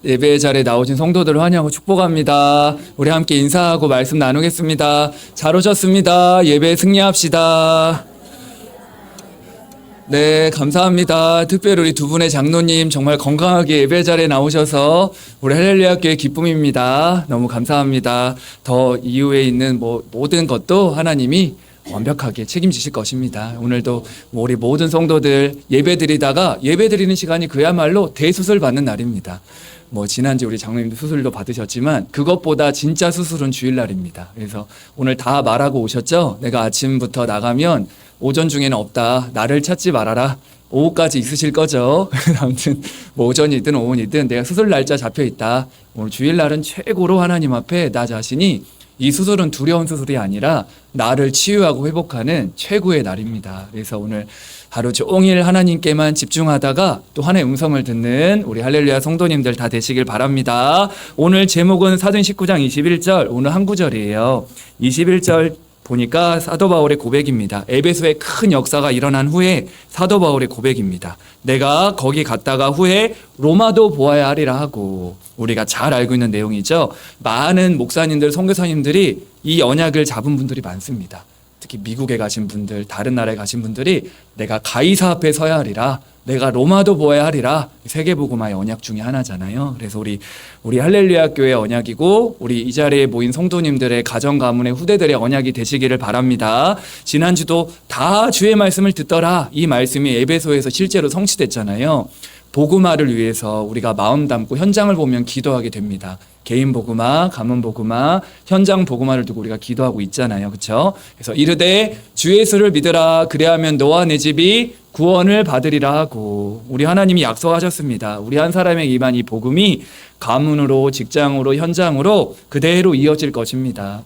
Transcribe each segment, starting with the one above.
예배 자리에 나오신 성도들을 환영하고 축복합니다. 우리 함께 인사하고 말씀 나누겠습니다. 잘 오셨습니다. 예배 승리합시다. 네, 감사합니다. 특별히 우리 두 분의 장로님 정말 건강하게 예배 자리에 나오셔서 우리 할렐루야 교회 기쁨입니다. 너무 감사합니다. 더 이후에 있는 모든 것도 하나님이 완벽하게 책임지실 것입니다. 오늘도 우리 모든 성도들 예배드리다가 예배드리는 시간이 그야말로 대수술 받는 날입니다. 지난주 우리 장로님도 수술도 받으셨지만 그것보다 진짜 수술은 주일날입니다. 그래서 오늘 다 말하고 오셨죠? 내가 아침부터 나가면 오전 중에는 없다. 나를 찾지 말아라. 오후까지 있으실 거죠. 아무튼 오전이든 오후이든 내가 수술 날짜 잡혀 있다. 오늘 주일날은 최고로 하나님 앞에 나 자신이 이 수술은 두려운 수술이 아니라 나를 치유하고 회복하는 최고의 날입니다. 그래서 오늘 하루 종일 하나님께만 집중하다가 또 하나님의 음성을 듣는 우리 할렐루야 성도님들 다 되시길 바랍니다. 오늘 제목은 사도행 19장 21절, 오늘 한 구절이에요. 21절 보니까 사도 바울의 고백입니다. 에베소에 큰 역사가 일어난 후에 사도 바울의 고백입니다. 내가 거기 갔다가 후에 로마도 보아야 하리라 하고, 우리가 잘 알고 있는 내용이죠. 많은 목사님들, 선교사님들이 이 언약을 잡은 분들이 많습니다. 특히 미국에 가신 분들, 다른 나라에 가신 분들이 내가 가이사 앞에 서야 하리라, 내가 로마도 보아야 하리라, 세계복음화의 언약 중에 하나잖아요. 그래서 우리 할렐루야 교회의 언약이고 우리 이 자리에 모인 성도님들의 가정 가문의 후대들의 언약이 되시기를 바랍니다. 지난주도 다 주의 말씀을 듣더라, 이 말씀이 에베소에서 실제로 성취됐잖아요. 복음화를 위해서 우리가 마음 담고 현장을 보면 기도하게 됩니다. 개인 복음화, 가문 복음화, 현장 복음화를 두고 우리가 기도하고 있잖아요. 그렇죠? 그래서 이르되 주 예수를 믿으라, 그리하면 너와 내 집이 구원을 받으리라 하고, 우리 하나님이 약속하셨습니다. 우리 한 사람에게 임한 이 복음이 가문으로, 직장으로, 현장으로 그대로 이어질 것입니다.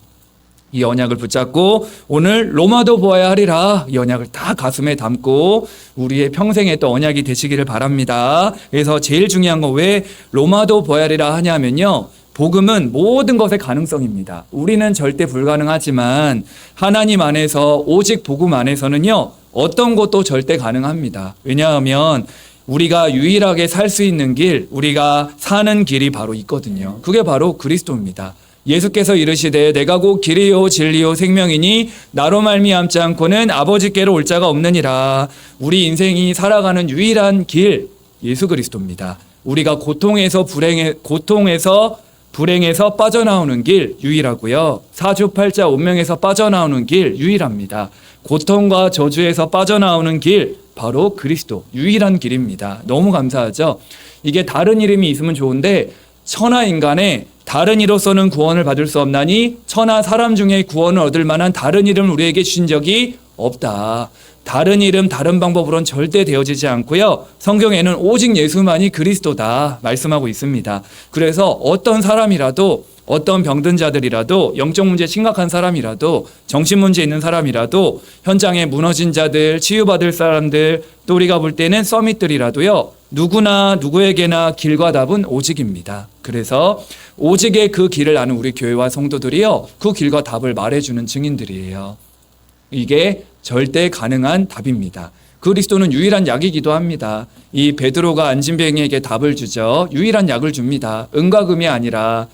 이 언약을 붙잡고 오늘 로마도 보아야 하리라, 이 언약을 다 가슴에 담고 우리의 평생에 또 언약이 되시기를 바랍니다. 그래서 제일 중요한 건 왜 로마도 보아야 하리라 하냐면요, 복음은 모든 것의 가능성입니다. 우리는 절대 불가능하지만 하나님 안에서, 오직 복음 안에서는요, 어떤 것도 절대 가능합니다. 왜냐하면 우리가 유일하게 살 수 있는 길, 우리가 사는 길이 바로 있거든요. 그게 바로 그리스도입니다. 예수께서 이르시되 내가 곧 길이요 진리요 생명이니 나로 말미암지 않고는 아버지께로 올 자가 없느니라. 우리 인생이 살아가는 유일한 길, 예수 그리스도입니다. 우리가 고통에서 불행에서 빠져나오는 길 유일하고요, 사주팔자 운명에서 빠져나오는 길 유일합니다. 고통과 저주에서 빠져나오는 길, 바로 그리스도, 유일한 길입니다. 너무 감사하죠? 이게 다른 이름이 있으면 좋은데 천하 인간의 다른 이로서는 구원을 받을 수 없나니 천하 사람 중에 구원을 얻을 만한 다른 이름을 우리에게 주신 적이 없다. 다른 이름, 다른 방법으로는 절대 되어지지 않고요, 성경에는 오직 예수만이 그리스도다 말씀하고 있습니다. 그래서 어떤 사람이라도, 어떤 병든 자들이라도, 영적 문제 심각한 사람이라도, 정신 문제 있는 사람이라도, 현장에 무너진 자들, 치유받을 사람들, 또 우리가 볼 때는 서밋들이라도요, 누구나 누구에게나 길과 답은 오직입니다. 그래서 오직의 그 길을 아는 우리 교회와 성도들이요, 그 길과 답을 말해주는 증인들이에요. 이게 절대 가능한 답입니다. 그리스도는 유일한 약이기도 합니다. 이 베드로가 안진뱅이에게 답을 주죠. 유일한 약을 줍니다. 은과 금이 아니라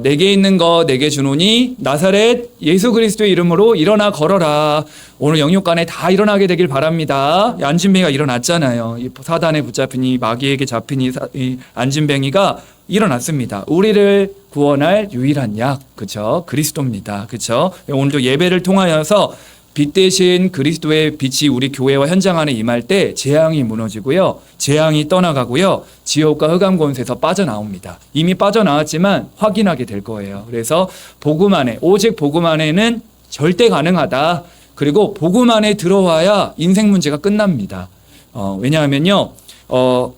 내게 있는 거 내게 주노니 나사렛 예수 그리스도의 이름으로 일어나 걸어라. 오늘 영육간에 다 일어나게 되길 바랍니다. 안진뱅이가 일어났잖아요. 이 사단에 붙잡힌 이 마귀에게 잡힌 이 안진뱅이가 일어났습니다. 우리를 구원할 유일한 약, 그렇죠? 그리스도입니다. 그렇죠? 오늘도 예배를 통하여서 빛 대신 그리스도의 빛이 우리 교회와 현장 안에 임할 때 재앙이 무너지고요, 재앙이 떠나가고요, 지옥과 흑암 권세에서 빠져나옵니다. 이미 빠져나왔지만 확인하게 될 거예요. 그래서 복음 안에, 오직 복음 안에는 절대 가능하다. 그리고 복음 안에 들어와야 인생 문제가 끝납니다. 왜냐하면요,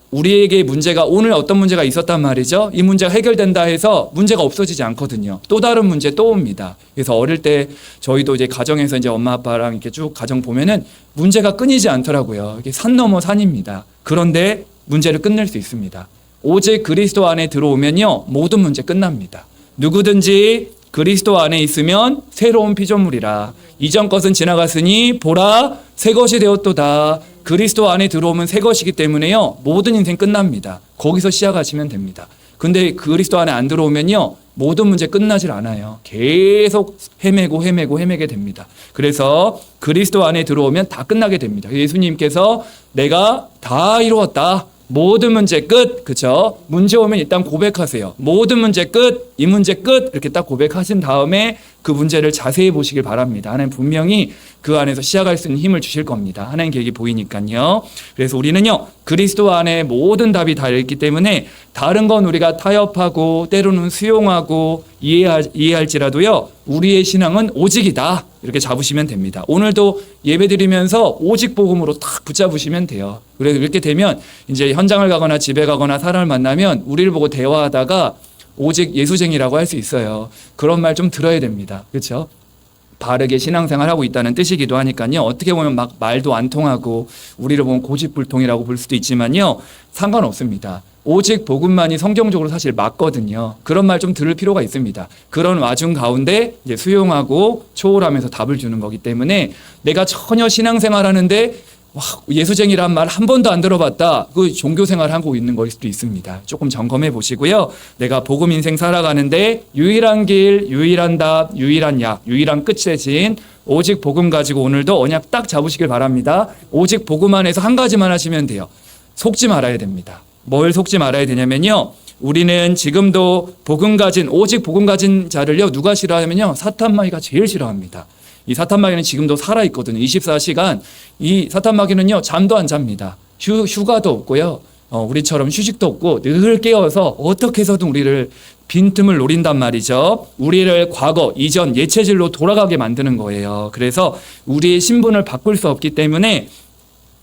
우리에게 문제가, 오늘 어떤 문제가 있었단 말이죠. 이 문제가 해결된다 해서 문제가 없어지지 않거든요. 또 다른 문제 또 옵니다. 그래서 어릴 때 저희도 이제 가정에서 이제 엄마 아빠랑 이렇게 쭉 가정 보면은 문제가 끊이지 않더라고요. 이게 산 넘어 산입니다. 그런데 문제를 끝낼 수 있습니다. 오직 그리스도 안에 들어오면요, 모든 문제 끝납니다. 누구든지 그리스도 안에 있으면 새로운 피조물이라. 이전 것은 지나갔으니 보라 새 것이 되었도다. 그리스도 안에 들어오면 새 것이기 때문에요. 모든 인생 끝납니다. 거기서 시작하시면 됩니다. 근데 그리스도 안에 안 들어오면요. 모든 문제 끝나질 않아요. 계속 헤매게 됩니다. 그래서 그리스도 안에 들어오면 다 끝나게 됩니다. 예수님께서 내가 다 이루었다. 모든 문제 끝. 그쵸? 문제 오면 일단 고백하세요. 모든 문제 끝. 이 문제 끝. 이렇게 딱 고백하신 다음에 그 문제를 자세히 보시길 바랍니다. 하나님 분명히 그 안에서 시작할 수 있는 힘을 주실 겁니다. 하나님 계획이 보이니까요. 그래서 우리는요. 그리스도 안에 모든 답이 다 있기 때문에 다른 건 우리가 타협하고 때로는 수용하고 이해할지라도요. 우리의 신앙은 오직이다. 이렇게 잡으시면 됩니다. 오늘도 예배드리면서 오직 복음으로 딱 붙잡으시면 돼요. 그래서 이렇게 되면 이제 현장을 가거나 집에 가거나 사람을 만나면 우리를 보고 대화하다가 오직 예수쟁이라고 할 수 있어요. 그런 말 좀 들어야 됩니다. 그렇죠? 바르게 신앙생활하고 있다는 뜻이기도 하니까요. 어떻게 보면 막 말도 안 통하고 우리를 보면 고집불통이라고 볼 수도 있지만요. 상관없습니다. 오직 복음만이 성경적으로 사실 맞거든요. 그런 말 좀 들을 필요가 있습니다. 그런 와중 가운데 이제 수용하고 초월하면서 답을 주는 거기 때문에 내가 전혀 신앙생활하는데 예수쟁이란 말 한 번도 안 들어봤다. 그 종교생활 하고 있는 걸 수도 있습니다. 조금 점검해 보시고요. 내가 복음 인생 살아가는데 유일한 길, 유일한 답, 유일한 약, 유일한 끝의 오직 복음 가지고 오늘도 언약 딱 잡으시길 바랍니다. 오직 복음 안에서 한 가지만 하시면 돼요. 속지 말아야 됩니다. 뭘 속지 말아야 되냐면요. 우리는 지금도 오직 복음 가진 자를요. 누가 싫어하냐면요. 사탄마귀가 제일 싫어합니다. 이 사탄마귀는 지금도 살아있거든요. 24시간. 이 사탄마귀는요, 잠도 안 잡니다. 휴가도 없고요. 우리처럼 휴식도 없고 늘 깨어서 어떻게 해서든 우리를 빈틈을 노린단 말이죠. 우리를 과거, 이전, 예체질로 돌아가게 만드는 거예요. 그래서 우리의 신분을 바꿀 수 없기 때문에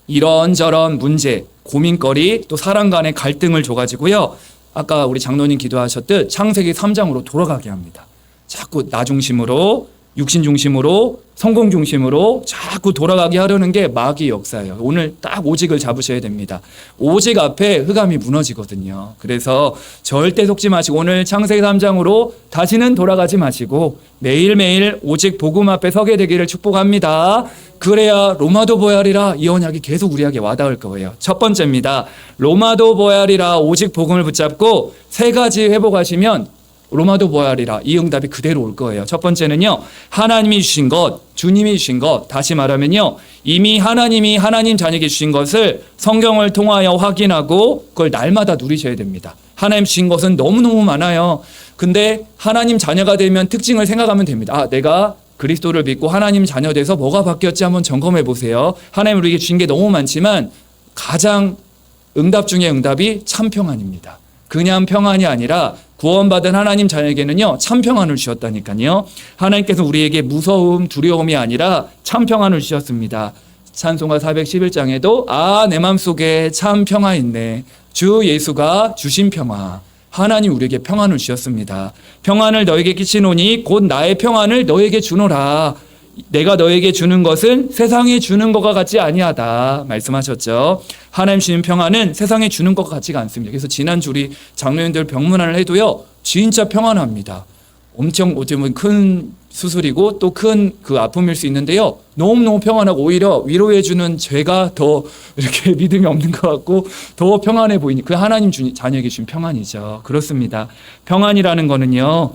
이런저런 문제, 고민거리, 또 사람 간의 갈등을 줘가지고요. 아까 우리 장로님 기도하셨듯 창세기 3장으로 돌아가게 합니다. 자꾸 나 중심으로, 육신 중심으로, 성공 중심으로 자꾸 돌아가게 하려는 게 마귀의 역사예요. 오늘 딱 오직을 잡으셔야 됩니다. 오직 앞에 흑암이 무너지거든요. 그래서 절대 속지 마시고 오늘 창세기 3장으로 다시는 돌아가지 마시고 매일매일 오직 복음 앞에 서게 되기를 축복합니다. 그래야 로마도 보야리라 이 언약이 계속 우리에게 와닿을 거예요. 첫 번째입니다. 로마도 보야리라 오직 복음을 붙잡고 세 가지 회복하시면 로마도 보야리라 이 응답이 그대로 올 거예요. 첫 번째는요. 하나님이 주신 것, 주님이 주신 것. 다시 말하면요. 이미 하나님이 하나님 자녀에게 주신 것을 성경을 통하여 확인하고 그걸 날마다 누리셔야 됩니다. 하나님 주신 것은 너무너무 많아요. 근데 하나님 자녀가 되면 특징을 생각하면 됩니다. 아, 내가 그리스도를 믿고 하나님 자녀 돼서 뭐가 바뀌었지 한번 점검해 보세요. 하나님 우리에게 주신 게 너무 많지만 가장 응답 중에 응답이 참 평안입니다. 그냥 평안이 아니라 구원받은 하나님 자녀에게는요 참 평안을 주셨다니까요. 하나님께서 우리에게 무서움, 두려움이 아니라 참 평안을 주셨습니다. 찬송가 411장에도 내 마음속에 참 평화 있네. 주 예수가 주신 평화. 하나님 우리에게 평안을 주셨습니다. 평안을 너에게 끼치노니 곧 나의 평안을 너에게 주노라. 내가 너에게 주는 것은 세상에 주는 것과 같지 아니하다 말씀하셨죠. 하나님 주신 평안은 세상에 주는 것과 같지가 않습니다. 그래서 지난주 우리 장로님들 병문안을 해도요 진짜 평안합니다. 엄청 어쩌면 큰 수술이고 또 큰 그 아픔일 수 있는데요 너무너무 평안하고 오히려 위로해주는 죄가 더 이렇게 믿음이 없는 것 같고 더 평안해 보이니 그 하나님 자녀에게 주신 평안이죠. 그렇습니다. 평안이라는 거는요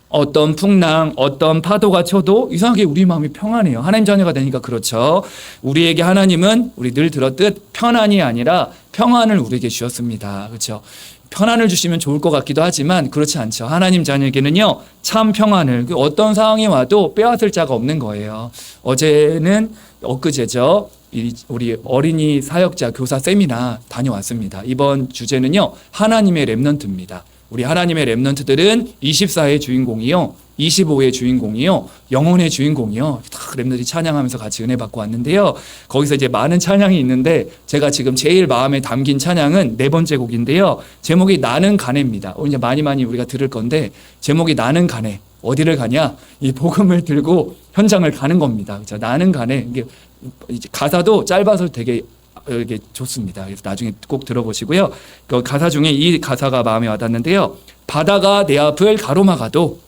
어떤 풍랑, 어떤 파도가 쳐도 이상하게 우리 마음이 평안해요. 하나님 자녀가 되니까 그렇죠. 우리에게 하나님은 우리 늘 들었듯 편안이 아니라 평안을 우리에게 주셨습니다. 그렇죠. 편안을 주시면 좋을 것 같기도 하지만 그렇지 않죠. 하나님 자녀에게는요 참 평안을 어떤 상황이 와도 빼앗을 자가 없는 거예요. 어제는 엊그제죠. 우리 어린이 사역자 교사 세미나 다녀왔습니다. 이번 주제는요 하나님의 렘넌트입니다. 우리 하나님의 렘넌트들은 24의 주인공이요 25의 주인공이요 영혼의 주인공이요 다 렘넌트들이 찬양하면서 같이 은혜 받고 왔는데요. 거기서 이제 많은 찬양이 있는데 제가 지금 제일 마음에 담긴 찬양은 네 번째 곡인데요. 제목이 나는 가네입니다. 이제 많이 우리가 들을 건데 제목이 나는 가네. 어디를 가냐? 이 복음을 들고 현장을 가는 겁니다. 그렇죠? 나는 가네. 이게 이제 가사도 짧아서 되게 이게 좋습니다. 그래서 나중에 꼭 들어보시고요. 그 가사 중에 이 가사가 마음에 와닿는데요. 바다가 내 앞을 가로막아도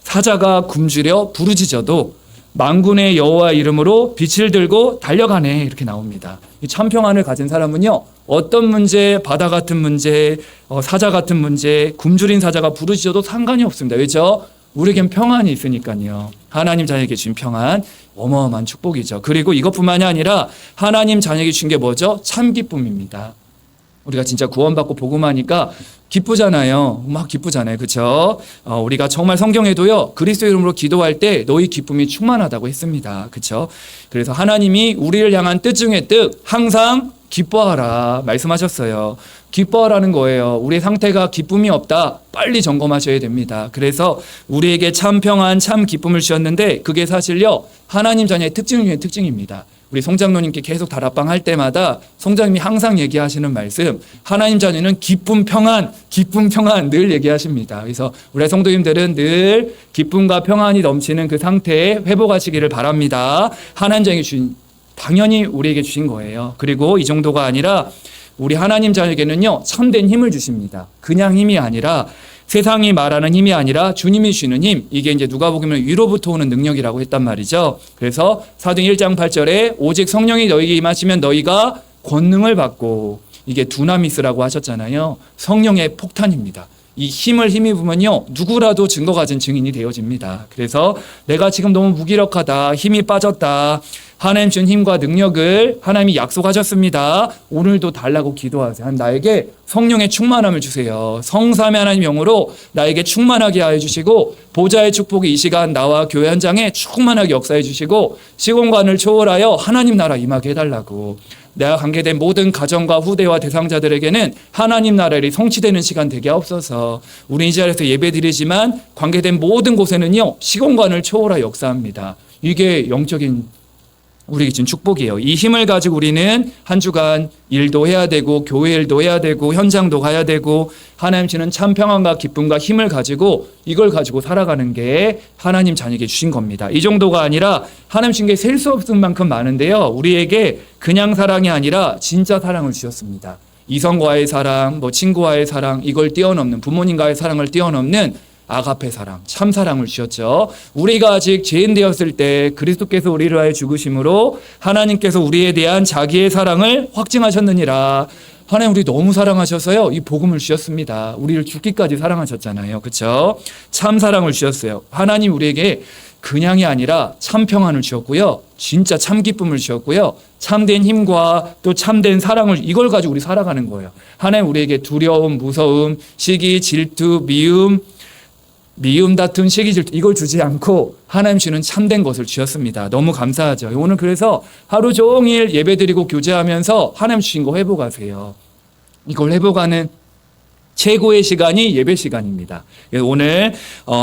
사자가 굶주려 부르짖어도 만군의 여호와 이름으로 빛을 들고 달려가네, 이렇게 나옵니다. 이 참 평안을 가진 사람은요, 어떤 문제, 바다 같은 문제, 사자 같은 문제, 굶주린 사자가 부르짖어도 상관이 없습니다. 왜죠? 우리에겐 평안이 있으니까요. 하나님 자녀에게 주신 평안, 어마어마한 축복이죠. 그리고 이것뿐만이 아니라 하나님 자녀에게 주신 게 뭐죠? 참 기쁨입니다. 우리가 진짜 구원받고 복음하니까 기쁘잖아요. 막 기쁘잖아요. 그렇죠? 우리가 정말 성경에도요, 그리스도 이름으로 기도할 때 너희 기쁨이 충만하다고 했습니다. 그렇죠? 그래서 하나님이 우리를 향한 뜻 중에 뜻, 항상 기뻐하라 말씀하셨어요. 기뻐하라는 거예요. 우리의 상태가 기쁨이 없다, 빨리 점검하셔야 됩니다. 그래서 우리에게 참 평안, 참 기쁨을 주셨는데 그게 사실요, 하나님 자녀의 특징 중에 특징입니다. 우리 송장로님께 계속 다락방 할 때마다 송장님이 항상 얘기하시는 말씀, 하나님 자녀는 기쁨 평안 늘 얘기하십니다. 그래서 우리 성도님들은 늘 기쁨과 평안이 넘치는 그 상태에 회복하시기를 바랍니다. 하나님 자녀에게 주신, 당연히 우리에게 주신 거예요. 그리고 이 정도가 아니라 우리 하나님 자녀에게는요, 참된 힘을 주십니다. 그냥 힘이 아니라, 세상이 말하는 힘이 아니라 주님이 주시는 힘, 이게 이제 누가복음은 위로부터 오는 능력이라고 했단 말이죠. 그래서 사도행 1장 8절에 오직 성령이 너희에게 임하시면 너희가 권능을 받고, 이게 두나미스라고 하셨잖아요. 성령의 폭탄입니다. 이 힘을 힘입으면요, 누구라도 증거 가진 증인이 되어집니다. 그래서 내가 지금 너무 무기력하다, 힘이 빠졌다, 하나님 준 힘과 능력을 하나님이 약속하셨습니다. 오늘도 달라고 기도하세요. 나에게 성령의 충만함을 주세요. 성삼위 하나님 영으로 나에게 충만하게 하여 주시고, 보좌의 축복이 이 시간 나와 교회 현장에 충만하게 역사해 주시고, 시공간을 초월하여 하나님 나라 임하게 해달라고. 내가 관계된 모든 가정과 후대와 대상자들에게는 하나님 나라를 성취되는 시간 되게 하옵소서. 우리 이 자리에서 예배 드리지만 관계된 모든 곳에는요, 시공간을 초월하여 역사합니다. 이게 영적인 우리에게 준 축복이에요. 이 힘을 가지고 우리는 한 주간 일도 해야 되고, 교회 일도 해야 되고, 현장도 가야 되고, 하나님 주는 참 평안과 기쁨과 힘을 가지고 이걸 가지고 살아가는 게 하나님 자녀에게 주신 겁니다. 이 정도가 아니라 하나님 주신 게 셀 수 없을 만큼 많은데요, 우리에게 그냥 사랑이 아니라 진짜 사랑을 주셨습니다. 이성과의 사랑, 친구와의 사랑, 이걸 뛰어넘는, 부모님과의 사랑을 뛰어넘는 아가페 사랑, 참 사랑을 주셨죠. 우리가 아직 죄인 되었을 때 그리스도께서 우리를 위하여 죽으심으로 하나님께서 우리에 대한 자기의 사랑을 확증하셨느니라. 하나님 우리 너무 사랑하셔서요, 이 복음을 주셨습니다. 우리를 죽기까지 사랑하셨잖아요. 그렇죠? 참 사랑을 주셨어요. 하나님 우리에게 그냥이 아니라 참 평안을 주셨고요, 진짜 참 기쁨을 주셨고요, 참된 힘과 또 참된 사랑을, 이걸 가지고 우리 살아가는 거예요. 하나님 우리에게 두려움, 무서움, 시기, 질투, 미움, 다툼, 시기, 질투, 이걸 주지 않고 하나님 주는 참된 것을 주셨습니다. 너무 감사하죠. 오늘 그래서 하루 종일 예배드리고 교제하면서 하나님 주신 거 회복하세요. 이걸 회복하는 최고의 시간이 예배 시간입니다. 오늘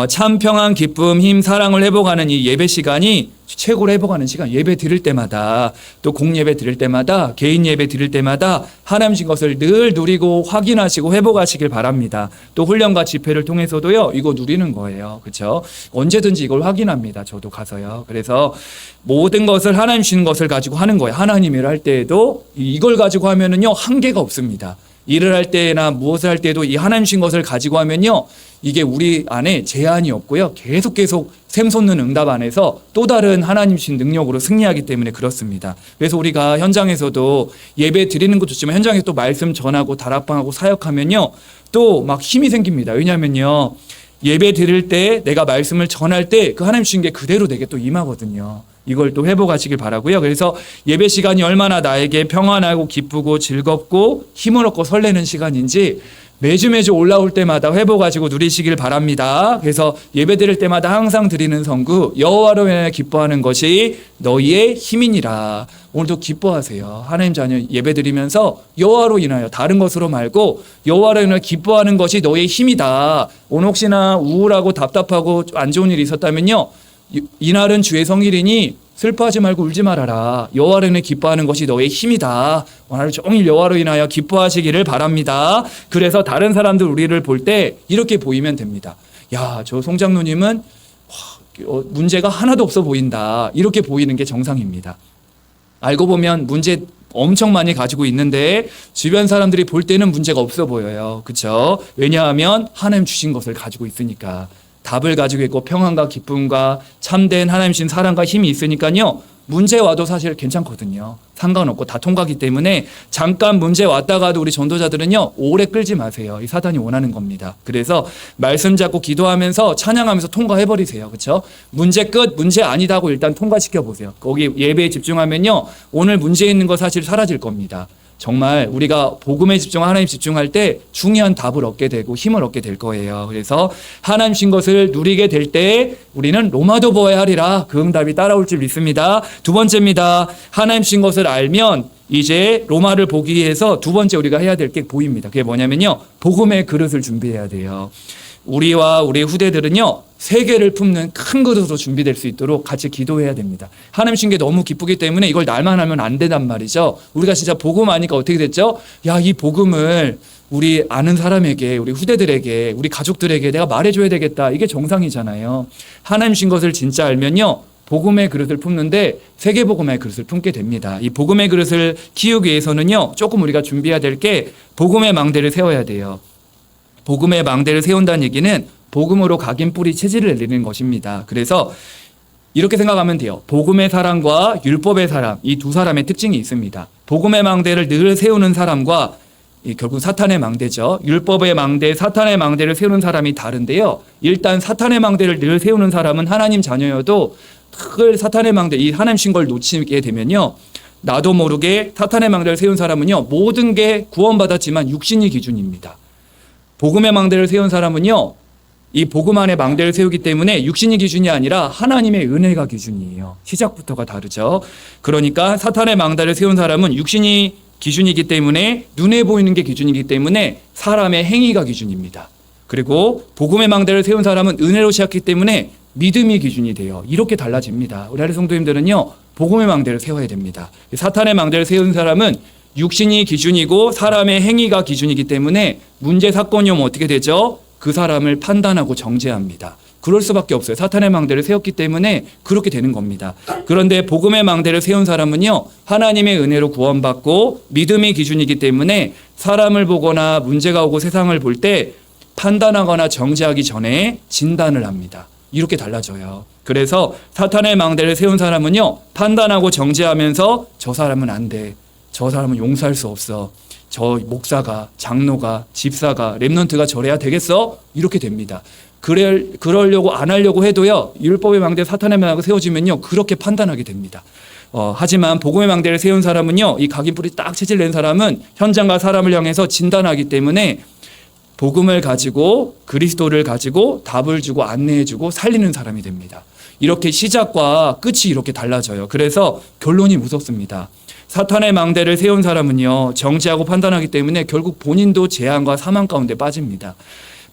참 평안, 기쁨, 힘, 사랑을 회복하는 이 예배 시간이 최고로 회복하는 시간. 예배 드릴 때마다, 또 공예배 드릴 때마다, 개인 예배 드릴 때마다 하나님 주신 것을 늘 누리고 확인하시고 회복하시길 바랍니다. 또 훈련과 집회를 통해서도요, 이거 누리는 거예요. 그렇죠? 언제든지 이걸 확인합니다. 저도 가서요. 그래서 모든 것을 하나님 주신 것을 가지고 하는 거예요. 하나님 일을 할 때에도 이걸 가지고 하면은요, 한계가 없습니다. 일을 할 때나 무엇을 할 때도 이 하나님 주신 것을 가지고 하면요, 이게 우리 안에 제한이 없고요, 계속 샘솟는 응답 안에서 또 다른 하나님 주신 능력으로 승리하기 때문에 그렇습니다. 그래서 우리가 현장에서도 예배 드리는 것도 좋지만 현장에서 또 말씀 전하고 다락방하고 사역하면요, 또 막 힘이 생깁니다. 왜냐하면요, 예배 드릴 때 내가 말씀을 전할 때 그 하나님 주신 게 그대로 내게 또 임하거든요. 이걸 또 회복하시길 바라고요. 그래서 예배 시간이 얼마나 나에게 평안하고 기쁘고 즐겁고 힘을 얻고 설레는 시간인지 매주 올라올 때마다 회복하시고 누리시길 바랍니다. 그래서 예배 드릴 때마다 항상 드리는 성구, 여호와로 인하여 기뻐하는 것이 너희의 힘이니라. 오늘도 기뻐하세요. 하나님 자녀 예배 드리면서 여호와로 인하여, 다른 것으로 말고 여호와로 인하여 기뻐하는 것이 너희의 힘이다. 오늘 혹시나 우울하고 답답하고 안 좋은 일이 있었다면요, 이날은 주의 성일이니 슬퍼하지 말고 울지 말아라. 여호와로 인해 기뻐하는 것이 너의 힘이다. 오늘 종일 여호와로 인하여 기뻐하시기를 바랍니다. 그래서 다른 사람들 우리를 볼 때 이렇게 보이면 됩니다. 야, 저 송장로님은 문제가 하나도 없어 보인다. 이렇게 보이는 게 정상입니다. 알고 보면 문제 엄청 많이 가지고 있는데 주변 사람들이 볼 때는 문제가 없어 보여요. 그렇죠? 왜냐하면 하나님 주신 것을 가지고 있으니까. 답을 가지고 있고 평안과 기쁨과 참된 하나님 신 사랑과 힘이 있으니까요. 문제 와도 사실 괜찮거든요. 상관없고 다 통과하기 때문에 잠깐 문제 왔다가도 우리 전도자들은요. 오래 끌지 마세요. 이 사단이 원하는 겁니다. 그래서 말씀 잡고 기도하면서 찬양하면서 통과해버리세요. 그렇죠? 문제 끝, 문제 아니다 하고 일단 통과시켜보세요. 거기 예배에 집중하면요. 오늘 문제 있는 거 사실 사라질 겁니다. 정말 우리가 복음에 집중하고 하나님 집중할 때 중요한 답을 얻게 되고 힘을 얻게 될 거예요. 그래서 하나님 신 것을 누리게 될 때 우리는 로마도 보아야 하리라. 그 응답이 따라올 줄 믿습니다. 두 번째입니다. 하나님 신 것을 알면 이제 로마를 보기 위해서 두 번째 우리가 해야 될 게 보입니다. 그게 뭐냐면요. 복음의 그릇을 준비해야 돼요. 우리와 우리 후대들은요. 세계를 품는 큰 그릇으로 준비될 수 있도록 같이 기도해야 됩니다. 하나님 신 게 너무 기쁘기 때문에 이걸 날만 하면 안 된단 말이죠. 우리가 진짜 복음 아니까 어떻게 됐죠? 야, 이 복음을 우리 아는 사람에게, 우리 후대들에게, 우리 가족들에게 내가 말해줘야 되겠다. 이게 정상이잖아요. 하나님 신 것을 진짜 알면요. 복음의 그릇을 품는데 세계 복음의 그릇을 품게 됩니다. 이 복음의 그릇을 키우기 위해서는요. 조금 우리가 준비해야 될 게 복음의 망대를 세워야 돼요. 복음의 망대를 세운다는 얘기는 복음으로 각인 뿌리 체질을 내리는 것입니다. 그래서 이렇게 생각하면 돼요. 복음의 사람과 율법의 사람, 이 두 사람의 특징이 있습니다. 복음의 망대를 늘 세우는 사람과 결국 사탄의 망대죠. 율법의 망대, 사탄의 망대를 세우는 사람이 다른데요. 일단 사탄의 망대를 늘 세우는 사람은 하나님 자녀여도 늘 사탄의 망대, 이 하나님 신 걸 놓치게 되면요. 나도 모르게 사탄의 망대를 세운 사람은요. 모든 게 구원받았지만 육신이 기준입니다. 복음의 망대를 세운 사람은요. 이 복음 안에 망대를 세우기 때문에 육신이 기준이 아니라 하나님의 은혜가 기준이에요. 시작부터가 다르죠. 그러니까 사탄의 망대를 세운 사람은 육신이 기준이기 때문에 눈에 보이는 게 기준이기 때문에 사람의 행위가 기준입니다. 그리고 복음의 망대를 세운 사람은 은혜로 시작했기 때문에 믿음이 기준이 돼요. 이렇게 달라집니다. 우리 하리 성도님들은요. 복음의 망대를 세워야 됩니다. 사탄의 망대를 세운 사람은 육신이 기준이고 사람의 행위가 기준이기 때문에 문제 사건이 오면 어떻게 되죠? 그 사람을 판단하고 정죄합니다. 그럴 수밖에 없어요. 사탄의 망대를 세웠기 때문에 그렇게 되는 겁니다. 그런데 복음의 망대를 세운 사람은요. 하나님의 은혜로 구원받고 믿음이 기준이기 때문에 사람을 보거나 문제가 오고 세상을 볼 때 판단하거나 정죄하기 전에 진단을 합니다. 이렇게 달라져요. 그래서 사탄의 망대를 세운 사람은요. 판단하고 정죄하면서 저 사람은 안 돼. 저 사람은 용서할 수 없어. 저 목사가, 장로가, 집사가, 렘넌트가 저래야 되겠어? 이렇게 됩니다. 그러려고 안 하려고 해도요. 율법의 망대, 사탄의 망대가 세워지면요. 그렇게 판단하게 됩니다. 하지만 복음의 망대를 세운 사람은요. 이 각인뿌리 딱 체질 낸 사람은 현장과 사람을 향해서 진단하기 때문에 복음을 가지고 그리스도를 가지고 답을 주고 안내해주고 살리는 사람이 됩니다. 이렇게 시작과 끝이 이렇게 달라져요. 그래서 결론이 무섭습니다. 사탄의 망대를 세운 사람은요. 정죄하고 판단하기 때문에 결국 본인도 재앙과 사망 가운데 빠집니다.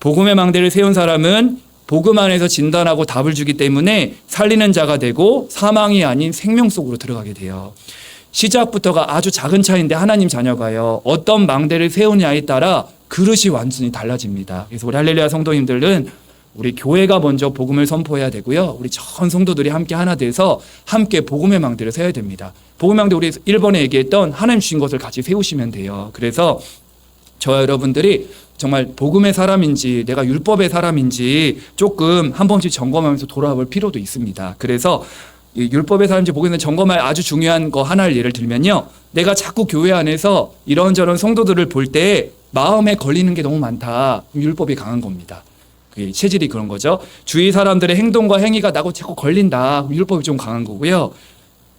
복음의 망대를 세운 사람은 복음 안에서 진단하고 답을 주기 때문에 살리는 자가 되고 사망이 아닌 생명 속으로 들어가게 돼요. 시작부터가 아주 작은 차이인데 하나님 자녀가요. 어떤 망대를 세우냐에 따라 그릇이 완전히 달라집니다. 그래서 우리 할렐루야 성도님들은 우리 교회가 먼저 복음을 선포해야 되고요. 우리 전 성도들이 함께 하나 돼서 함께 복음의 망대를 세워야 됩니다. 복음의 망대 우리 1번에 얘기했던 하나님 주신 것을 같이 세우시면 돼요. 그래서 저와 여러분들이 정말 복음의 사람인지 내가 율법의 사람인지 조금 한 번씩 점검하면서 돌아볼 필요도 있습니다. 그래서 율법의 사람인지 복음의 점검할 아주 중요한 거 하나를 예를 들면요. 내가 자꾸 교회 안에서 이런저런 성도들을 볼 때 마음에 걸리는 게 너무 많다. 율법이 강한 겁니다. 그게 체질이 그런 거죠. 주위 사람들의 행동과 행위가 나고 자꾸 걸린다. 율법이 좀 강한 거고요.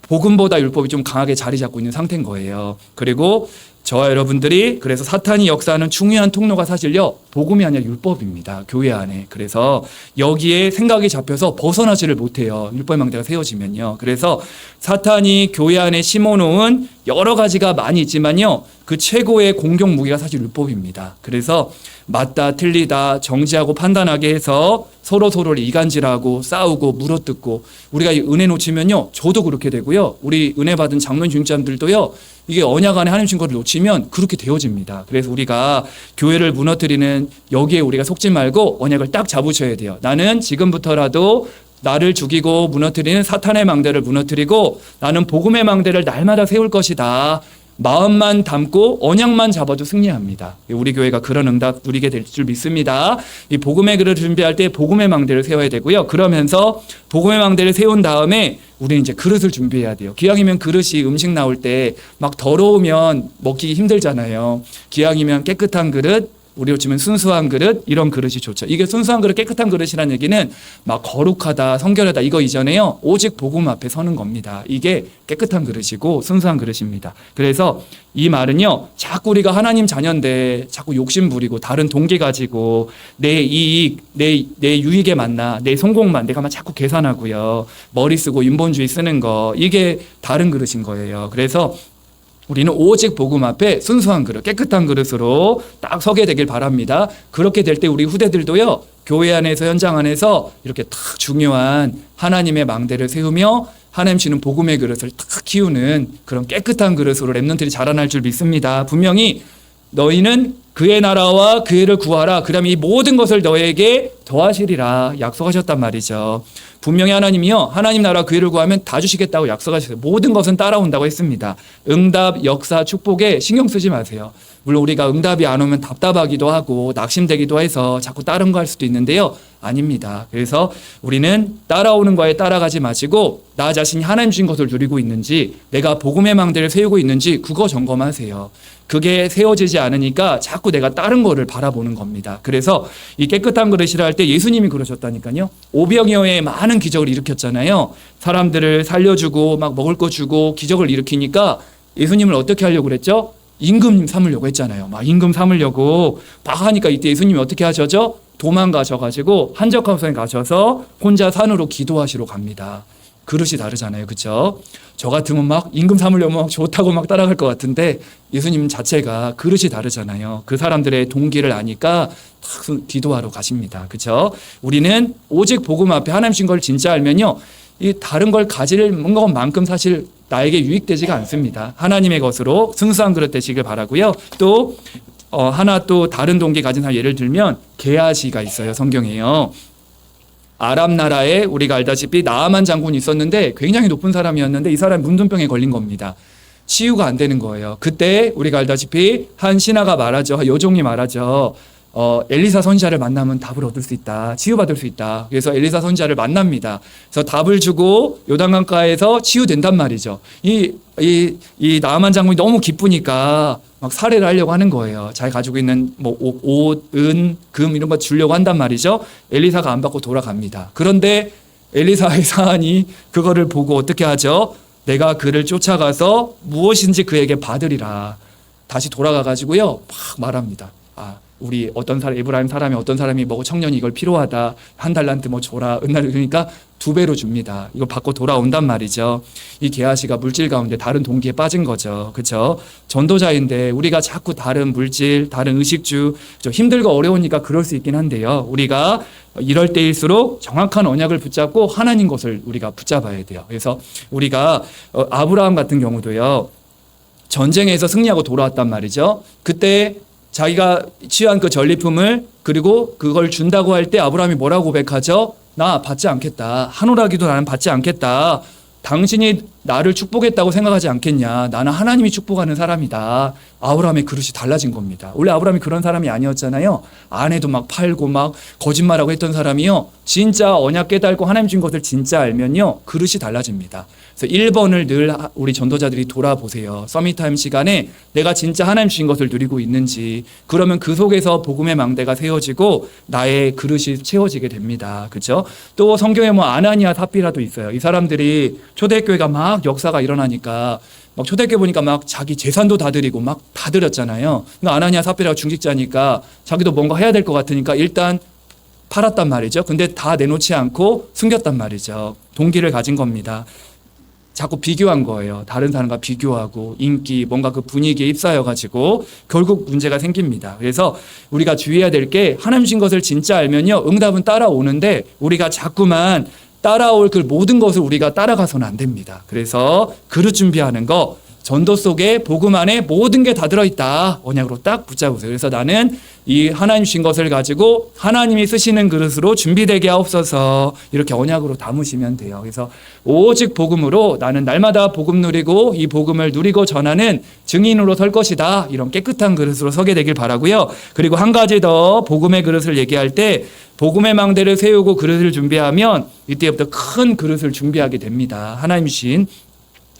복음보다 율법이 좀 강하게 자리 잡고 있는 상태인 거예요. 그리고 저와 여러분들이 그래서 사탄이 역사하는 중요한 통로가 사실요. 복음이 아니라 율법입니다. 교회 안에. 그래서 여기에 생각이 잡혀서 벗어나지를 못해요. 율법의 망대가 세워지면요. 그래서 사탄이 교회 안에 심어놓은 여러 가지가 많이 있지만요. 그 최고의 공격 무기가 사실 율법입니다. 그래서 맞다 틀리다 정지하고 판단하게 해서 서로를 이간질하고 싸우고 물어뜯고 우리가 이 은혜 놓치면요. 저도 그렇게 되고요. 우리 은혜 받은 장로님 중직자들도요. 이게 언약 안에 하나님 신 거를 놓치면 그렇게 되어집니다. 그래서 우리가 교회를 무너뜨리는 여기에 우리가 속지 말고 언약을 딱 잡으셔야 돼요. 나는 지금부터라도 나를 죽이고 무너뜨리는 사탄의 망대를 무너뜨리고 나는 복음의 망대를 날마다 세울 것이다. 마음만 담고 언약만 잡아도 승리합니다. 우리 교회가 그런 응답 누리게 될 줄 믿습니다. 이 복음의 그릇을 준비할 때 복음의 망대를 세워야 되고요. 그러면서 복음의 망대를 세운 다음에 우리는 이제 그릇을 준비해야 돼요. 기왕이면 그릇이 음식 나올 때 막 더러우면 먹기 힘들잖아요. 기왕이면 깨끗한 그릇, 우리로 치면 순수한 그릇, 이런 그릇이 좋죠. 이게 순수한 그릇, 깨끗한 그릇이라는 얘기는 막 거룩하다, 성결하다 이거 이전에요. 오직 복음 앞에 서는 겁니다. 이게 깨끗한 그릇이고 순수한 그릇입니다. 그래서 이 말은요, 자꾸 우리가 하나님 자녀인데 자꾸 욕심 부리고 다른 동기 가지고 내 이익, 내 유익에 맞나, 내 성공만 내가 막 자꾸 계산하고요. 머리 쓰고 인본주의 쓰는 거, 이게 다른 그릇인 거예요. 그래서 우리는 오직 복음 앞에 순수한 그릇, 깨끗한 그릇으로 딱 서게 되길 바랍니다. 그렇게 될 때 우리 후대들도요, 교회 안에서 현장 안에서 이렇게 딱 중요한 하나님의 망대를 세우며 하나님 주는 복음의 그릇을 딱 키우는 그런 깨끗한 그릇으로 렘넌트들이 자라날 줄 믿습니다. 분명히 너희는 그의 나라와 그의를 구하라. 그러면 이 모든 것을 너에게 더하시리라 약속하셨단 말이죠. 분명히 하나님이요, 하나님 나라 그의를 구하면 다 주시겠다고 약속하셨어요. 모든 것은 따라온다고 했습니다. 응답, 역사, 축복에 신경 쓰지 마세요. 물론 우리가 응답이 안 오면 답답하기도 하고 낙심되기도 해서 자꾸 다른 거 할 수도 있는데요, 아닙니다. 그래서 우리는 따라오는 거에 따라가지 마시고 나 자신이 하나님 주신 것을 누리고 있는지, 내가 복음의 망대를 세우고 있는지 그거 점검하세요. 그게 세워지지 않으니까 자꾸 내가 다른 거를 바라보는 겁니다. 그래서 이 깨끗한 그릇이라 할 때 예수님이 그러셨다니까요. 오병이어에 많은 기적을 일으켰잖아요. 사람들을 살려주고 막 먹을 거 주고 기적을 일으키니까 예수님을 어떻게 하려고 그랬죠? 임금 삼으려고 했잖아요. 막 임금 삼으려고 막 하니까 이때 예수님이 어떻게 하셔죠? 도망가셔가지고 한적함성에 가셔서 혼자 산으로 기도하시러 갑니다. 그릇이 다르잖아요. 그렇죠? 저 같으면 막 임금 삼으려면 막 좋다고 막 따라갈 것 같은데 예수님 자체가 그릇이 다르잖아요. 그 사람들의 동기를 아니까 딱 기도하러 가십니다. 그렇죠? 우리는 오직 복음 앞에 하나님 신 걸 진짜 알면요, 이 다른 걸 가질 것만큼 사실 나에게 유익되지가 않습니다. 하나님의 것으로 순수한 그릇 되시길 바라고요. 또 하나 또 다른 동기 가진 사람 예를 들면 게하시가 있어요. 성경에요. 아람 나라에 우리가 알다시피 나아만 장군이 있었는데 굉장히 높은 사람이었는데 이 사람이 문둥병에 걸린 겁니다. 치유가 안 되는 거예요. 그때 우리가 알다시피 한 신하가 말하죠. 여종이 말하죠. 엘리사 선지자를 만나면 답을 얻을 수 있다. 치유받을 수 있다. 그래서 엘리사 선지자를 만납니다. 그래서 답을 주고 요단강가에서 치유된단 말이죠. 이 나아만 장군이 너무 기쁘니까 막 살해를 하려고 하는 거예요. 자기 가지고 있는 뭐 옷, 은, 금 이런 거 주려고 한단 말이죠. 엘리사가 안 받고 돌아갑니다. 그런데 엘리사의 사안이 그거를 보고 어떻게 하죠? 내가 그를 쫓아가서 무엇인지 그에게 받으리라. 다시 돌아가 가지고요, 막 말합니다. 우리 어떤 사람, 에브라임 사람이 어떤 사람이 뭐 청년이 이걸 필요하다. 한 달란트 뭐 줘라. 은날 그러니까 2배로 줍니다. 이거 받고 돌아온단 말이죠. 이 게하시가 물질 가운데 다른 동기에 빠진 거죠. 그렇죠? 전도자인데 우리가 자꾸 다른 물질, 다른 의식주, 힘들고 어려우니까 그럴 수 있긴 한데요. 우리가 이럴 때일수록 정확한 언약을 붙잡고 하나님 것을 우리가 붙잡아야 돼요. 그래서 우리가 아브라함 같은 경우도요, 전쟁에서 승리하고 돌아왔단 말이죠. 그때 자기가 취한 그 전리품을 그리고 그걸 준다고 할 때 아브라함이 뭐라고 고백하죠? 나 받지 않겠다. 한 오라기도 나는 받지 않겠다. 당신이 나를 축복했다고 생각하지 않겠냐. 나는 하나님이 축복하는 사람이다. 아브라함의 그릇이 달라진 겁니다. 원래 아브라함이 그런 사람이 아니었잖아요. 아내도 막 팔고 막 거짓말하고 했던 사람이요, 진짜 언약 깨달고 하나님 준 것을 진짜 알면요, 그릇이 달라집니다. 그래서 1번을 늘 우리 전도자들이 돌아보세요. 서밋타임 시간에 내가 진짜 하나님 주신 것을 누리고 있는지. 그러면 그 속에서 복음의 망대가 세워지고 나의 그릇이 채워지게 됩니다. 그렇죠? 또 성경에 뭐 아나니아 삽비라도 있어요. 이 사람들이 초대교회가 막 역사가 일어나니까 막 초대교회 보니까 막 자기 재산도 다 드리고 막 다 드렸잖아요. 그러니까 아나니아 삽비라가 중직자니까 자기도 뭔가 해야 될 것 같으니까 일단 팔았단 말이죠. 근데 다 내놓지 않고 숨겼단 말이죠. 동기를 가진 겁니다. 자꾸 비교한 거예요. 다른 사람과 비교하고 인기, 뭔가 그 분위기에 휩싸여가지고 결국 문제가 생깁니다. 그래서 우리가 주의해야 될 게 하나님 신 것을 진짜 알면요, 응답은 따라오는데 우리가 자꾸만 따라올 그 모든 것을 우리가 따라가서는 안 됩니다. 그래서 그릇 준비하는 거, 전도 속에 복음 안에 모든 게 다 들어있다. 언약으로 딱 붙잡으세요. 그래서 나는 이 하나님 주신 것을 가지고 하나님이 쓰시는 그릇으로 준비되게 하옵소서. 이렇게 언약으로 담으시면 돼요. 그래서 오직 복음으로 나는 날마다 복음 누리고 이 복음을 누리고 전하는 증인으로 설 것이다. 이런 깨끗한 그릇으로 서게 되길 바라고요. 그리고 한 가지 더 복음의 그릇을 얘기할 때 복음의 망대를 세우고 그릇을 준비하면 이때부터 큰 그릇을 준비하게 됩니다. 하나님 주신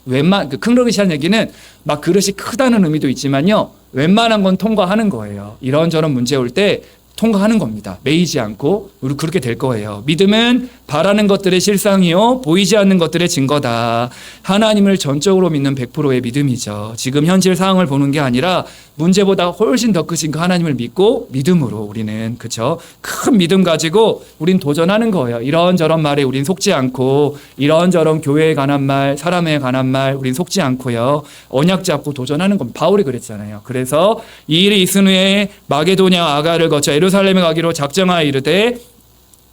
큰 그릇이라는 얘기는 막 그릇이 크다는 의미도 있지만요. 웬만한 건 통과하는 거예요. 이런저런 문제 올 때 통과하는 겁니다. 매이지 않고 우리 그렇게 될 거예요. 믿음은 바라는 것들의 실상이요 보이지 않는 것들의 증거다. 하나님을 전적으로 믿는 100%의 믿음이죠. 지금 현실 상황을 보는 게 아니라 문제보다 훨씬 더 크신 그 하나님을 믿고 믿음으로 우리는 그렇죠. 큰 믿음 가지고 우린 도전하는 거예요. 이런저런 말에 우린 속지 않고 이런저런 교회에 관한 말, 사람에 관한 말 우린 속지 않고요. 언약 잡고 도전하는 겁니다. 바울이 그랬잖아요. 그래서 이 일이 있은 후에 마게도냐 아가를 거쳐 예루살렘에 가기로 작정하여 이르되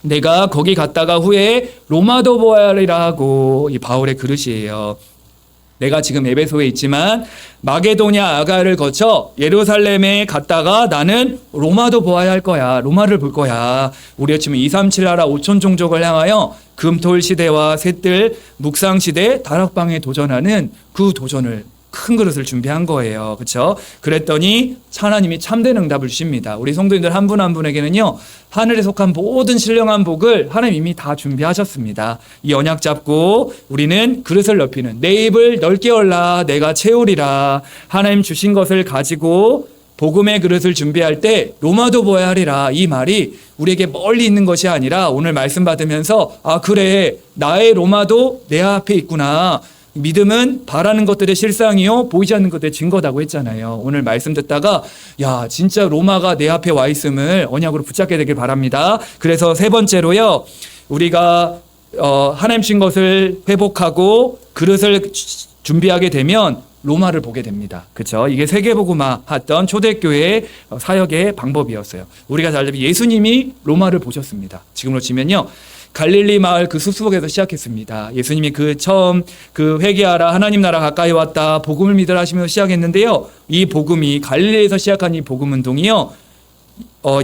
내가 거기 갔다가 후에 로마도 보아야 하리라 하고 이 바울의 그릇이에요. 내가 지금 에베소에 있지만 마게도냐 아가를 거쳐 예루살렘에 갔다가 나는 로마도 보아야 할 거야. 로마를 볼 거야. 우리가 지금 237 나라 5천 종족을 향하여 금토일 시대와 셋들 묵상 시대 다락방에 도전하는 그 도전을 큰 그릇을 준비한 거예요. 그렇죠? 그랬더니 하나님이 참된 응답을 주십니다. 우리 성도님들 한 분 한 분에게는요. 하늘에 속한 모든 신령한 복을 하나님 이미 다 준비하셨습니다. 이 언약 잡고 우리는 그릇을 넓히는 내 입을 넓게 열라 내가 채우리라. 하나님 주신 것을 가지고 복음의 그릇을 준비할 때 로마도 보아야 하리라. 이 말이 우리에게 멀리 있는 것이 아니라 오늘 말씀 받으면서 아 그래 나의 로마도 내 앞에 있구나. 믿음은 바라는 것들의 실상이요 보이지 않는 것들의 증거다고 했잖아요. 오늘 말씀 듣다가 야 진짜 로마가 내 앞에 와 있음을 언약으로 붙잡게 되길 바랍니다. 그래서 세 번째로요. 우리가 하나님 주신 것을 회복하고 그릇을 준비하게 되면 로마를 보게 됩니다. 그렇죠? 이게 세계복음화 했던 초대교회 사역의 방법이었어요. 우리가 잘 알면 예수님이 로마를 보셨습니다. 지금으로 치면요. 갈릴리 마을 그 숲속에서 시작했습니다. 예수님이 그 처음 그 회개하라 하나님 나라 가까이 왔다 복음을 믿으라 하시면서 시작했는데요. 이 복음이 갈릴리에서 시작한 이 복음 운동이요.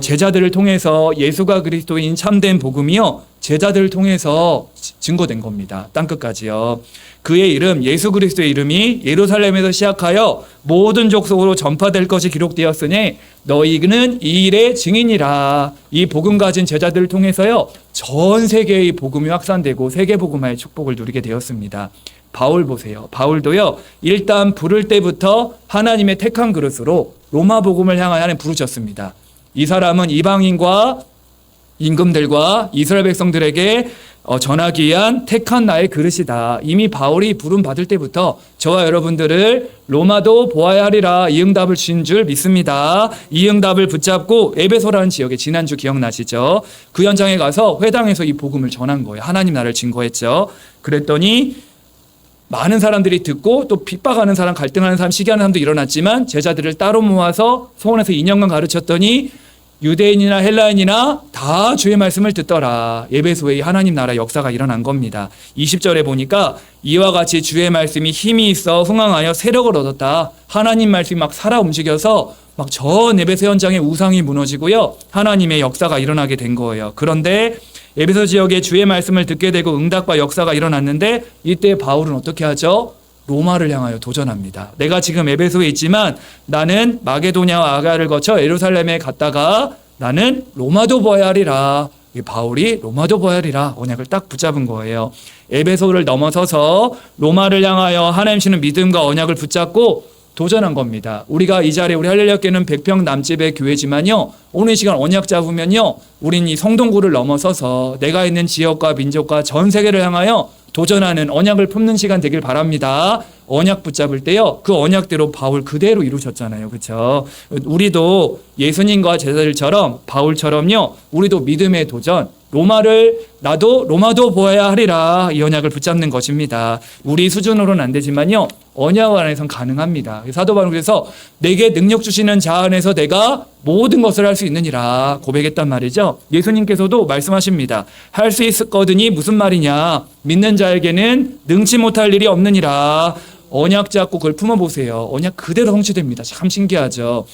제자들을 통해서 예수가 그리스도인 참된 복음이요. 제자들을 통해서 증거된 겁니다. 땅끝까지요. 그의 이름 예수 그리스도의 이름이 예루살렘에서 시작하여 모든 족속으로 전파될 것이 기록되었으니 너희는 이 일의 증인이라. 이 복음 가진 제자들을 통해서요. 전 세계의 복음이 확산되고 세계 복음화의 축복을 누리게 되었습니다. 바울 보세요. 바울도요. 일단 부를 때부터 하나님의 택한 그릇으로 로마 복음을 향하여 하나님 부르셨습니다. 이 사람은 이방인과 임금들과 이스라엘 백성들에게 전하기 위한 택한 나의 그릇이다. 이미 바울이 부름 받을 때부터 저와 여러분들을 로마도 보아야 하리라 이 응답을 주신 줄 믿습니다. 이 응답을 붙잡고 에베소라는 지역에 지난주 기억나시죠? 그 현장에 가서 회당에서 이 복음을 전한 거예요. 하나님 나라를 증거했죠. 그랬더니 많은 사람들이 듣고 또 핍박하는 사람, 갈등하는 사람, 시기하는 사람도 일어났지만 제자들을 따로 모아서 소원에서 2년간 가르쳤더니 유대인이나 헬라인이나 다 주의 말씀을 듣더라. 에베소의 하나님 나라 역사가 일어난 겁니다. 20절에 보니까 이와 같이 주의 말씀이 힘이 있어 흥황하여 세력을 얻었다. 하나님 말씀이 막 살아 움직여서 막 전 에베소 현장의 우상이 무너지고요. 하나님의 역사가 일어나게 된 거예요. 그런데 에베소 지역에 주의 말씀을 듣게 되고 응답과 역사가 일어났는데 이때 바울은 어떻게 하죠? 로마를 향하여 도전합니다. 내가 지금 에베소에 있지만 나는 마게도냐와 아가를 거쳐 예루살렘에 갔다가 나는 로마도 보아야 하리라. 바울이 로마도 보아야 하리라 언약을 딱 붙잡은 거예요. 에베소를 넘어서서 로마를 향하여 하나님 주시는 믿음과 언약을 붙잡고 도전한 겁니다. 우리가 이 자리에 우리 할렐루야교회는 100평 남집의 교회지만요. 오늘 이 시간 언약 잡으면요. 우린 이 성동구를 넘어서서 내가 있는 지역과 민족과 전 세계를 향하여 도전하는 언약을 품는 시간 되길 바랍니다. 언약 붙잡을 때요. 그 언약대로 바울 그대로 이루셨잖아요. 그렇죠? 우리도 예수님과 제자들처럼 바울처럼요. 우리도 믿음의 도전 나도 로마도 보아야 하리라 이 언약을 붙잡는 것입니다. 우리 수준으로는 안 되지만요. 언약 안에서는 가능합니다. 사도 바울은 그래서 내게 능력 주시는 자 안에서 내가 모든 것을 할 수 있느니라 고백했단 말이죠. 예수님께서도 말씀하십니다. 할 수 있거든이 무슨 말이냐. 믿는 자에게는 능치 못할 일이 없느니라. 언약 잡고 그걸 품어보세요. 언약 그대로 성취됩니다. 참 신기하죠.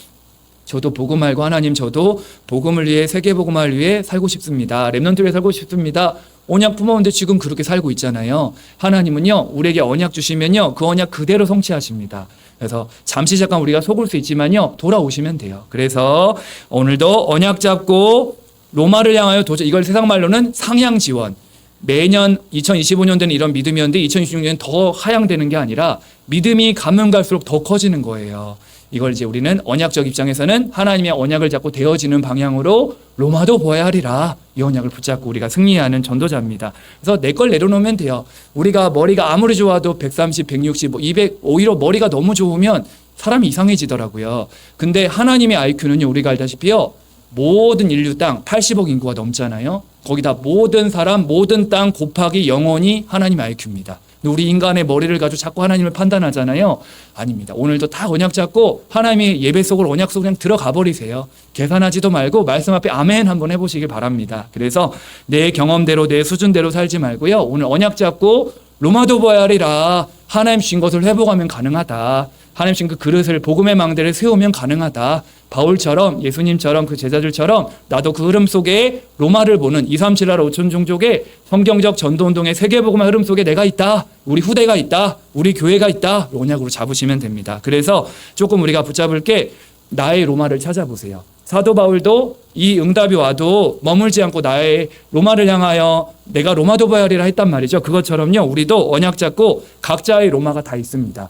저도 복음 알고 하나님 저도 복음을 위해 세계복음을 위해 살고 싶습니다. 렘넌트 위해 살고 싶습니다. 언약 품었는데 지금 그렇게 살고 있잖아요. 하나님은요 우리에게 언약 주시면요 그 언약 그대로 성취하십니다. 그래서 잠시 잠깐 우리가 속을 수 있지만요 돌아오시면 돼요. 그래서 오늘도 언약 잡고 로마를 향하여 도전, 이걸 세상 말로는 상향 지원. 매년 2025년도는 이런 믿음이었는데 2026년은 더 하향되는 게 아니라 믿음이 가면 갈수록 더 커지는 거예요. 이걸 이제 우리는 언약적 입장에서는 하나님의 언약을 잡고 되어지는 방향으로 로마도 보아야 하리라. 이 언약을 붙잡고 우리가 승리하는 전도자입니다. 그래서 내 걸 내려놓으면 돼요. 우리가 머리가 아무리 좋아도 130, 160, 200 오히려 머리가 너무 좋으면 사람이 이상해지더라고요. 근데 하나님의 IQ는요 우리가 알다시피요 모든 인류 땅 80억 인구가 넘잖아요. 거기다 모든 사람 모든 땅 곱하기 영원히 하나님의 IQ입니다. 우리 인간의 머리를 가지고 자꾸 하나님을 판단하잖아요. 아닙니다. 오늘도 다 언약 잡고 하나님의 예배 속으로 언약 속으로 그냥 들어가 버리세요. 계산하지도 말고 말씀 앞에 아멘 한번 해보시길 바랍니다. 그래서 내 경험대로 내 수준대로 살지 말고요. 오늘 언약 잡고 로마도 보아야 하리라. 하나님 주신 것을 회복하면 가능하다. 하나님 주신 그 그릇을 복음의 망대를 세우면 가능하다. 바울처럼 예수님처럼 그 제자들처럼 나도 그 흐름 속에 로마를 보는 237 나라 5천 종족의 성경적 전도운동의 세계복음의 흐름 속에 내가 있다. 우리 후대가 있다. 우리 교회가 있다. 언약으로 잡으시면 됩니다. 그래서 조금 우리가 붙잡을 게 나의 로마를 찾아보세요. 사도 바울도 이 응답이 와도 머물지 않고 나의 로마를 향하여 내가 로마도 봐야 하리라 했단 말이죠. 그것처럼요 우리도 언약 잡고 각자의 로마가 다 있습니다.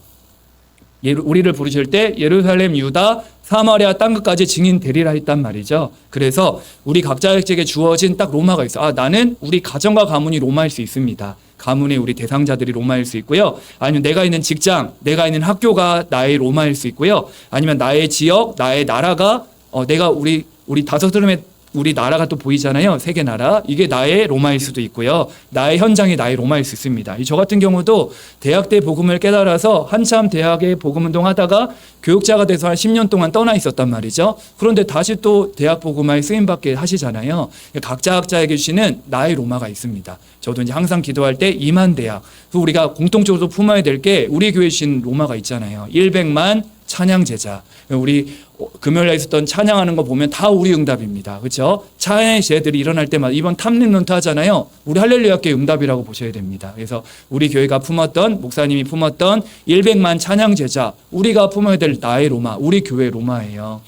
우리를 부르실 때 예루살렘, 유다, 사마리아 땅끝까지 증인 되리라 했단 말이죠. 그래서 우리 각자에게 주어진 딱 로마가 있어. 나는 우리 가정과 가문이 로마일 수 있습니다. 가문의 우리 대상자들이 로마일 수 있고요. 아니면 내가 있는 직장, 내가 있는 학교가 나의 로마일 수 있고요. 아니면 나의 지역, 나의 나라가 내가 우리 다섯 드럼의 우리 나라가 또 보이잖아요. 세계 나라. 이게 나의 로마일 수도 있고요. 나의 현장이 나의 로마일 수 있습니다. 저 같은 경우도 대학 때 복음을 깨달아서 한참 대학에 복음 운동하다가 교육자가 돼서 한 10년 동안 떠나 있었단 말이죠. 그런데 다시 또 대학 복음화에 쓰임받게 하시잖아요. 각자에게 주시는 나의 로마가 있습니다. 저도 이제 항상 기도할 때 2만 대학. 우리가 공통적으로 품어야 될 게 우리 교회 주신 로마가 있잖아요. 100만 찬양 제자. 우리 금요일에 있었던 찬양하는 거 보면 다 우리 응답입니다. 그렇죠? 찬양의 제자들이 일어날 때마다 이번 탐림론트 하잖아요. 우리 할렐루야 교회 응답이라고 보셔야 됩니다. 그래서 우리 교회가 품었던 목사님이 품었던 100만 찬양 제자 우리가 품어야 될 나의 로마, 우리 교회 로마예요.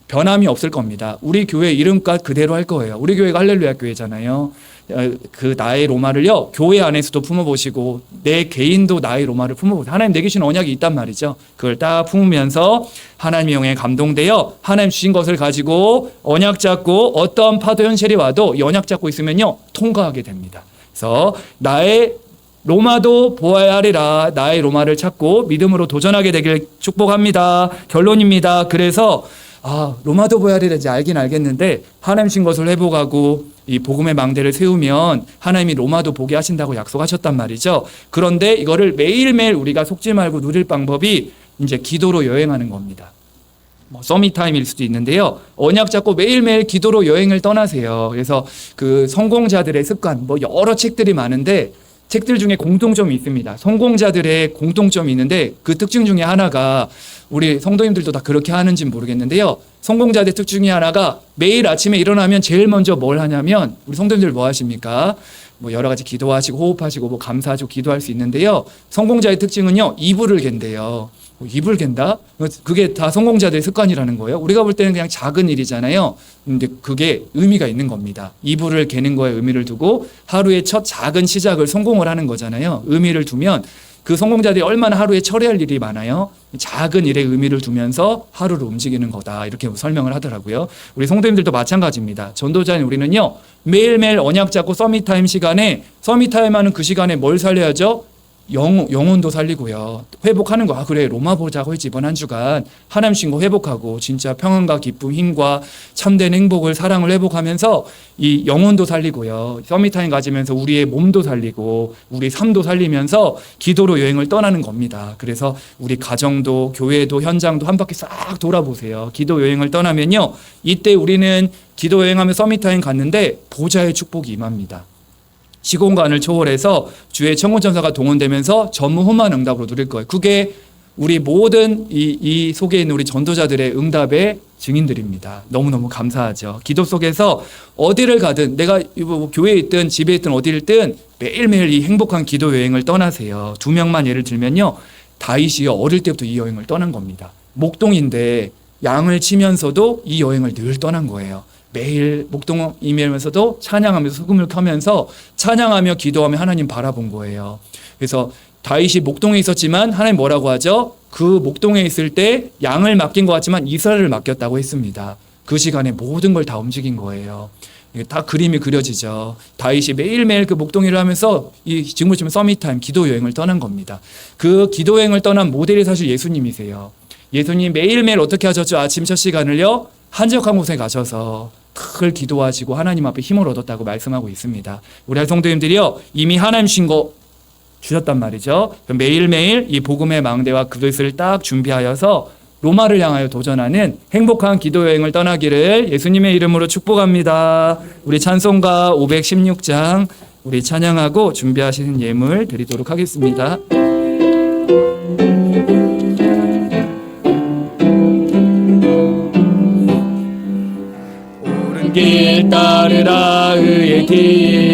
변함이 없을 겁니다. 우리 교회 이름값 그대로 할 거예요. 우리 교회가 할렐루야 교회잖아요. 그 나의 로마를요 교회 안에서도 품어보시고 내 개인도 나의 로마를 품어보세요. 하나님 내게 주신 언약이 있단 말이죠. 그걸 딱 품으면서 하나님의 영에 감동되어 하나님 주신 것을 가지고 언약 잡고 어떤 파도 현실이 와도 이 언약 잡고 있으면요 통과하게 됩니다. 그래서 나의 로마도 보아야 하리라. 나의 로마를 찾고 믿음으로 도전하게 되길 축복합니다. 결론입니다. 그래서 로마도 보아야 하리라 이제 알긴 알겠는데 하나님 주신 것을 회복하고 이 복음의 망대를 세우면 하나님이 로마도 보게 하신다고 약속하셨단 말이죠. 그런데 이거를 매일매일 우리가 속지 말고 누릴 방법이 이제 기도로 여행하는 겁니다. 서밋타임일 수도 있는데요. 언약 잡고 매일매일 기도로 여행을 떠나세요. 그래서 그 성공자들의 습관, 여러 책들이 많은데 책들 중에 공통점이 있습니다. 성공자들의 공통점이 있는데 그 특징 중에 하나가 우리 성도님들도 다 그렇게 하는지는 모르겠는데요. 성공자들의 특징 중에 하나가 매일 아침에 일어나면 제일 먼저 뭘 하냐면 우리 성도님들 뭐 하십니까? 여러 가지 기도하시고 호흡하시고 감사하시고 기도할 수 있는데요. 성공자의 특징은요. 이불을 갠대요. 이불 갠다? 그게 다 성공자들의 습관이라는 거예요. 우리가 볼 때는 그냥 작은 일이잖아요. 근데 그게 의미가 있는 겁니다. 이불을 개는 거에 의미를 두고 하루의 첫 작은 시작을 성공을 하는 거잖아요. 의미를 두면 그 성공자들이 얼마나 하루에 처리할 일이 많아요. 작은 일에 의미를 두면서 하루를 움직이는 거다. 이렇게 설명을 하더라고요. 우리 성도님들도 마찬가지입니다. 전도자인 우리는요. 매일매일 언약 잡고 서밋타임 시간에 서밋타임 하는 그 시간에 뭘 살려야죠? 영혼도 살리고요. 회복하는 거. 그래 로마 보자고 했지 이번 한 주간 하나님 주신 거 회복하고 진짜 평안과 기쁨, 힘과 참된 행복을 사랑을 회복하면서 이 영혼도 살리고요. 서밋타임 가지면서 우리의 몸도 살리고 우리 삶도 살리면서 기도로 여행을 떠나는 겁니다. 그래서 우리 가정도 교회도 현장도 한 바퀴 싹 돌아보세요. 기도 여행을 떠나면요. 이때 우리는 기도 여행하며 서밋타임 갔는데 보좌의 축복이 임합니다. 시공간을 초월해서 주의 천군천사가 동원되면서 전무후무한 응답으로 누릴 거예요. 그게 우리 모든 이 속에 있는 우리 전도자들의 응답의 증인들입니다. 너무너무 감사하죠. 기도 속에서 어디를 가든 내가 뭐 교회에 있든 집에 있든 어디를 있든 매일매일 이 행복한 기도 여행을 떠나세요. 두 명만 예를 들면요. 다윗이 어릴 때부터 이 여행을 떠난 겁니다. 목동인데 양을 치면서도 이 여행을 늘 떠난 거예요. 매일 목동이면서도 찬양하면서 소금을 켜면서 찬양하며 기도하며 하나님 바라본 거예요. 그래서 다윗이 목동에 있었지만 하나님 뭐라고 하죠? 그 목동에 있을 때 양을 맡긴 것 같지만 이스라엘을 맡겼다고 했습니다. 그 시간에 모든 걸 다 움직인 거예요. 이게 다 그림이 그려지죠. 다윗이 매일매일 그 목동일을 하면서 이 지금으로 치면 서밋타임 기도 여행을 떠난 겁니다. 그 기도 여행을 떠난 모델이 사실 예수님이세요. 예수님 매일매일 어떻게 하셨죠? 아침 첫 시간을요. 한적한 곳에 가셔서 늘 기도하시고 하나님 앞에 힘을 얻었다고 말씀하고 있습니다. 우리 성도님들이요. 이미 하나님 신 거 주셨단 말이죠. 매일매일 이 복음의 망대와 그릇을 딱 준비하여서 로마를 향하여 도전하는 행복한 기도 여행을 떠나기를 예수님의 이름으로 축복합니다. 우리 찬송가 516장 우리 찬양하고 준비하시는 예물 드리도록 하겠습니다. 길 따르라 의의 길